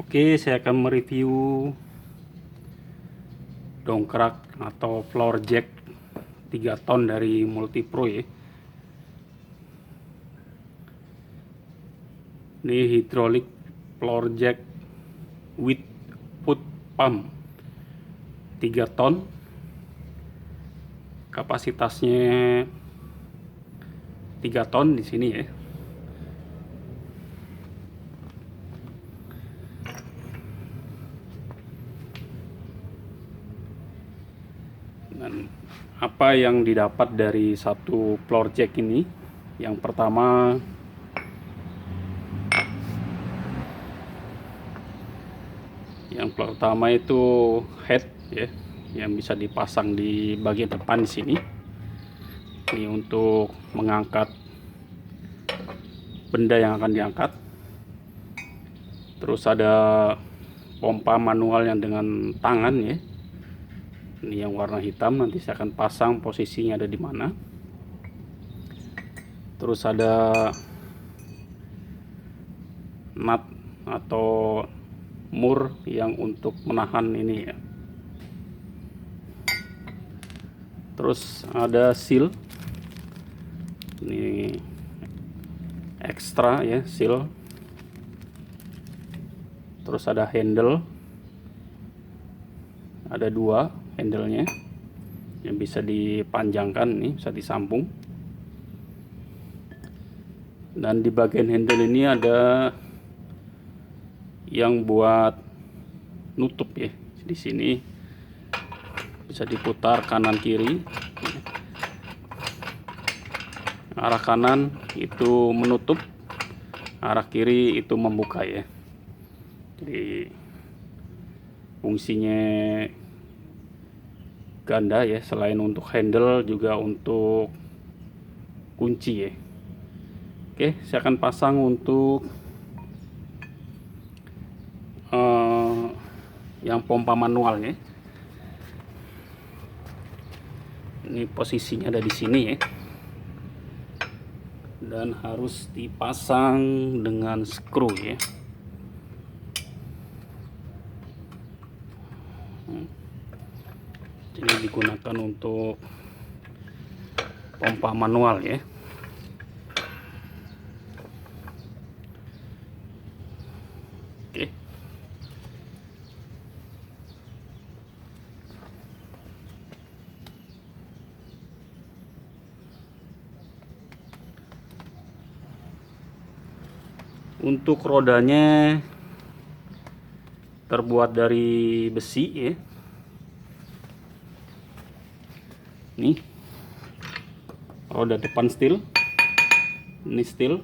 Oke, saya akan mereview dongkrak atau floor jack 3 ton dari Multipro ya. Ini hydraulic floor jack with foot pump 3 ton. Kapasitasnya 3 ton di sini ya. Dan apa yang didapat dari satu floor jack ini? Yang pertama itu head ya, yang bisa dipasang di bagian depan di sini. Ini untuk mengangkat benda yang akan diangkat. Terus ada pompa manual yang dengan tangan ya. Ini yang warna hitam, nanti saya akan pasang posisinya ada di mana. Terus ada nut atau mur yang untuk menahan ini ya. Terus ada seal, ini ekstra ya, seal. Terus ada handle, ada 2 handle-nya yang bisa dipanjangkan, nih bisa disambung. Dan di bagian handle ini ada yang buat nutup ya. Di sini bisa diputar kanan kiri. Arah kanan itu menutup, arah kiri itu membuka ya. Jadi fungsinya ganda ya, selain untuk handle juga untuk kunci ya. Oke, saya akan pasang untuk yang pompa manual ya. Ini posisinya ada di sini ya, dan harus dipasang dengan skru ya. Ini digunakan untuk pompa manual ya. Oke. Untuk rodanya terbuat dari besi ya. Nih, roda depan steel, ini steel,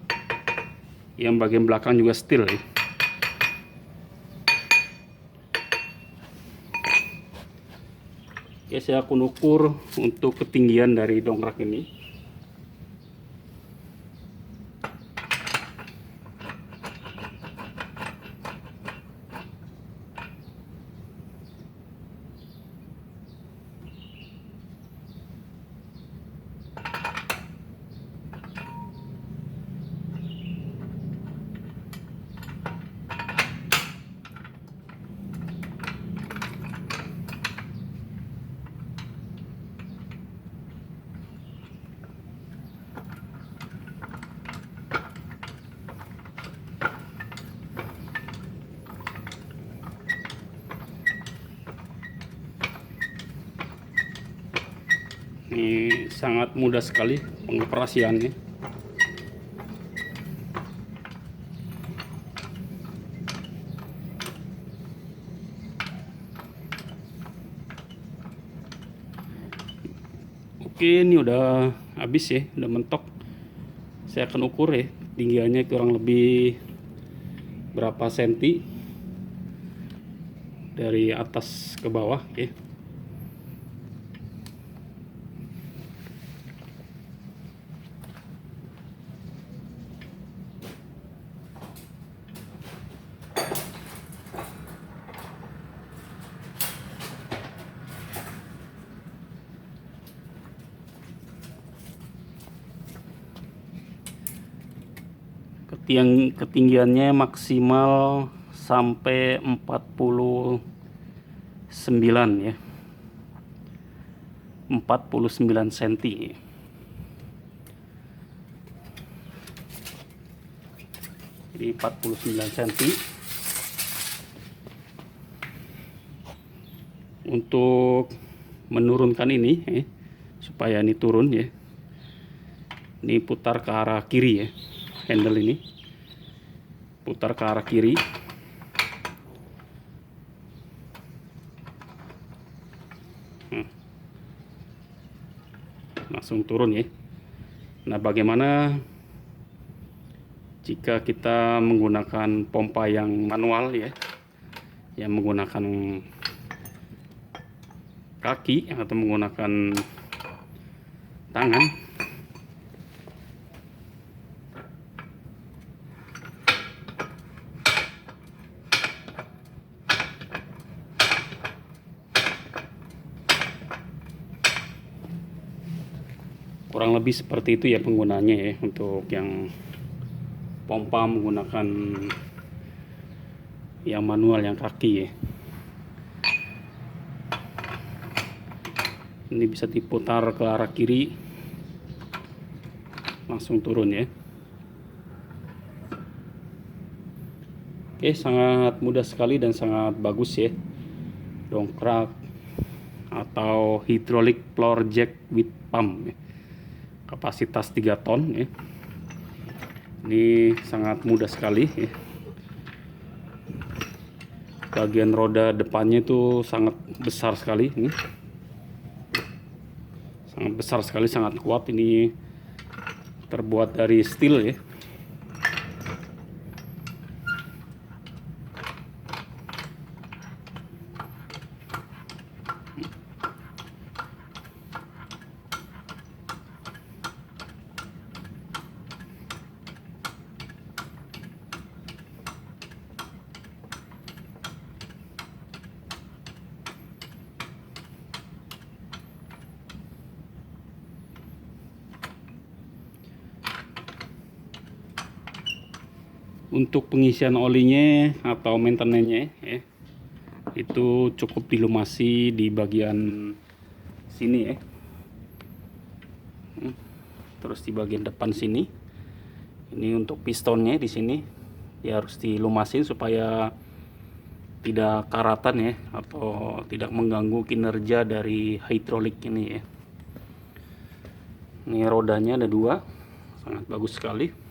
yang bagian belakang juga steel ya. Oke, saya akan ukur untuk ketinggian dari dongkrak ini. Ini sangat mudah sekali pengoperasiannya. Oke, ini udah habis ya, udah mentok. Saya akan ukur ya, tinggiannya kurang lebih berapa senti dari atas ke bawah ya. Ketinggiannya maksimal sampai 49 ya, 49 cm. Jadi 49 cm. Untuk menurunkan ini supaya ini turun ya, ini putar ke arah kiri ya, handle ini putar ke arah kiri. Langsung turun ya. Nah, bagaimana jika kita menggunakan pompa yang manual ya, yang menggunakan kaki atau menggunakan tangan? Kurang lebih seperti itu ya penggunanya ya, untuk yang pompa menggunakan yang manual, yang kaki ya. Ini bisa diputar ke arah kiri, langsung turun ya. Oke, sangat mudah sekali dan sangat bagus ya, dongkrak atau hydraulic floor jack with pump ya. Kapasitas 3 ton ya. Ini sangat mudah sekali ya. Bagian roda depannya itu sangat besar sekali ini. Sangat besar sekali, sangat kuat. Ini terbuat dari steel ya. Untuk pengisian olinya atau maintenance-nya ya, itu cukup dilumasi di bagian sini ya. Terus di bagian depan sini, ini untuk pistonnya di sini ya harus dilumasin supaya tidak karatan ya, atau tidak mengganggu kinerja dari hidrolik ini ya. Ini rodanya ada 2, sangat bagus sekali.